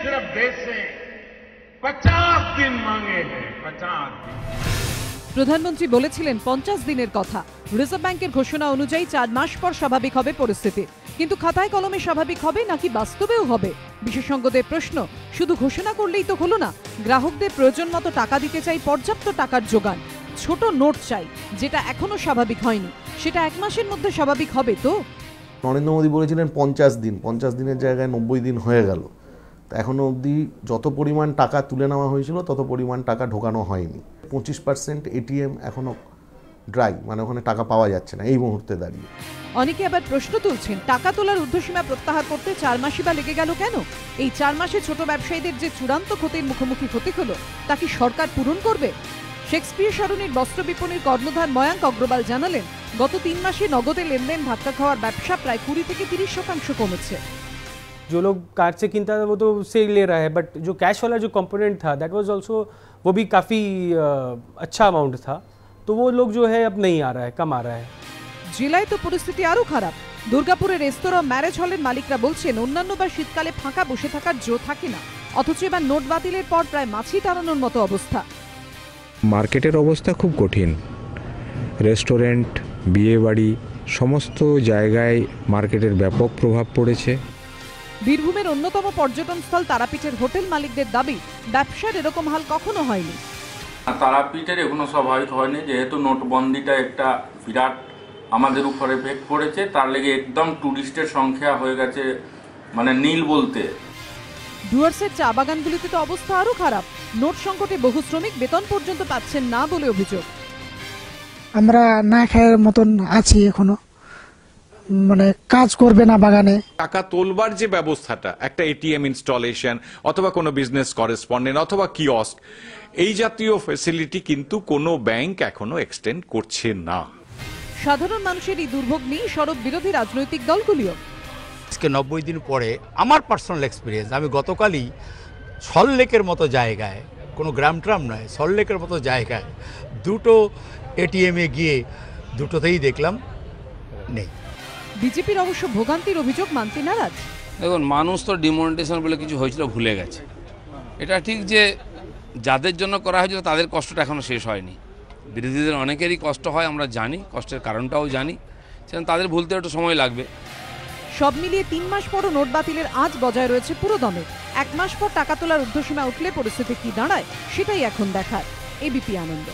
सिर्फ देश से 50 दिन मांगे हैं, 50 दिन। প্রধানমন্ত্রী বলেছিলেন 50 দিনের কথা। রিজার্ভ ব্যাংকের ঘোষণা অনুযায়ী 4 মাস পর স্বাভাবিক হবে পরিস্থিতি। কিন্তু খাতায় কলমে স্বাভাবিক হবে নাকি বাস্তবেও হবে? বিশেষজ্ঞদের প্রশ্ন, শুধু ঘোষণা করলেই তো হলো না। গ্রাহকদের প্রয়োজন মতো টাকা দিতে চাই পর্যাপ্ত টাকার জোগান। ছোট নোট চাই, যেটা এখনো স্বাভাবিক হয়নি। সেটা 1 মাসের মধ্যে স্বাভাবিক হবে তো? নরেন্দ্র মোদী বলেছিলেন 50 দিন, 50 দিনের জায়গায় 90 দিন হয়ে গেল। এখনো অবধি যত পরিমাণ টাকা তুলে নেওয়া হয়েছিল তত পরিমাণ টাকা ঢোকানো হয়নি। 25% এটিএম এখনো ড্রাই, মানে ওখানে টাকা পাওয়া যাচ্ছে না এই মুহূর্তে দাঁড়িয়ে। অনেকে আবার প্রশ্ন তুলছেন, টাকা তোলার ঊর্ধ্বসীমা প্রত্যাহার করতে 4 মাসই বা লেগে গেল কেন? এই 4 মাসে ছোট ব্যবসায়ীদের যে চূড়ান্ত ক্ষতির মুখোমুখি হতে হলো, তা কি সরকার পূরণ করবে? শেক্সপিয়ার সরণির বস্ত্র বিপণীর কর্ণধার ময়াঙ্ক অগ্রওয়াল জানালেন, গত 3 মাসে নগদে লেনদেন ধাক্কা খাওয়ার ব্যবসা প্রায় 20 থেকে 30% কমেছে। जो लोग कार्ड से कीनता था वो तो उससे ले रहा है, बट जो कैश वाला जो कंपोनेंट था दैट वाज आल्सो, वो भी काफ़ी अच्छा अमाउंट था, तो वो लोग जो है अब नहीं आ रहा है, कम आ रहा है। জেলায় তো পরিস্থিতি আরো খারাপ। দুর্গাপুরের রেস্তোরাঁ ম্যারেজ হলের মালিকরা বলছেন, অন্যান্য বা শীতকালে ফাঁকা বসে থাকার জো থাকে না, অথচ এবার নোট বাতিলের পর প্রায় মাছি টানানোর মতো অবস্থা। মার্কেটের অবস্থা খুব কঠিন। রেস্টুরেন্ট, বিয়ে বাড়ি, সমস্ত জায়গায় মার্কেটের ব্যাপক প্রভাব পড়েছে। বীরভূমের অন্যতম পর্যটন স্থল তারাপীঠের হোটেল মালিকদের দাবি, ব্যবসার এরকম হাল কখনো হয়নি। তারাপীঠের এখনো স্বাভাবিক হয়নি, যেহেতু নোটবন্দিটা একটা বিরাট আমাদের উপর এফেক্ট পড়েছে, তার লেগে একদম টুরিস্টের সংখ্যা হয়ে গেছে মানে নীল বলতে। ডুয়ার্সের চা বাগানগুলিতে তো অবস্থা আরো খারাপ। নোট সংকটে বহু শ্রমিক বেতন পর্যন্ত পাচ্ছেন না বলে অভিযোগ। আমরা না খাওয়ার মতন আছি এখনো, মানে কাজ করবে না বাগানে। টাকা তোলবার যে ব্যবস্থাটা, একটা এটিএম ইনস্টলেশন অথবা কোনো বিজনেস করেসপন্ডেন্ট অথবা কিয়স্ক, এই জাতীয় ফ্যাসিলিটি কিন্তু কোনো ব্যাংক এখনো এক্সটেন্ড করছে না। সাধারণ মানুষের এই দুর্ভোগ নিয়ে সরব বিরোধী রাজনৈতিক দলগুলিও। আজকে 90 দিন পরে আমার পার্সোনাল এক্সপিরিয়েন্স, আমি গতকালই সল্টলেকের মতো জায়গায়, কোনো গ্রাম ট্রাম নয়, সল্টলেকের মতো জায়গায় দুটো এটিএমে গিয়ে দুটোতেই দেখলাম নেই। বিজেপির অবশ্য ভোগান্তির অভিযোগ মানতে নারাজ। দেখুন, মানুষ তো ডিমনিটাইজেশন বলে কিছু হয়েছিল ভুলে গেছে। এটা ঠিক যে যাদের জন্য করা হয়েছিল তাদের কষ্টটা এখনও শেষ হয়নি। বিরোধীদের অনেকেরই কষ্ট হয়, আমরা জানি, কষ্টের কারণটাও জানি, সেজন্য তাদের ভুলতে একটু সময় লাগবে। সব মিলিয়ে 3 মাস পরও নোট বাতিলের আজ বজায় রয়েছে পুরো দমে। 1 মাস পর টাকা তোলার ঊর্ধ্বসীমা উঠলে পরিস্থিতি কি দাঁড়ায় সেটাই এখন দেখার। এবিপি আনন্দ।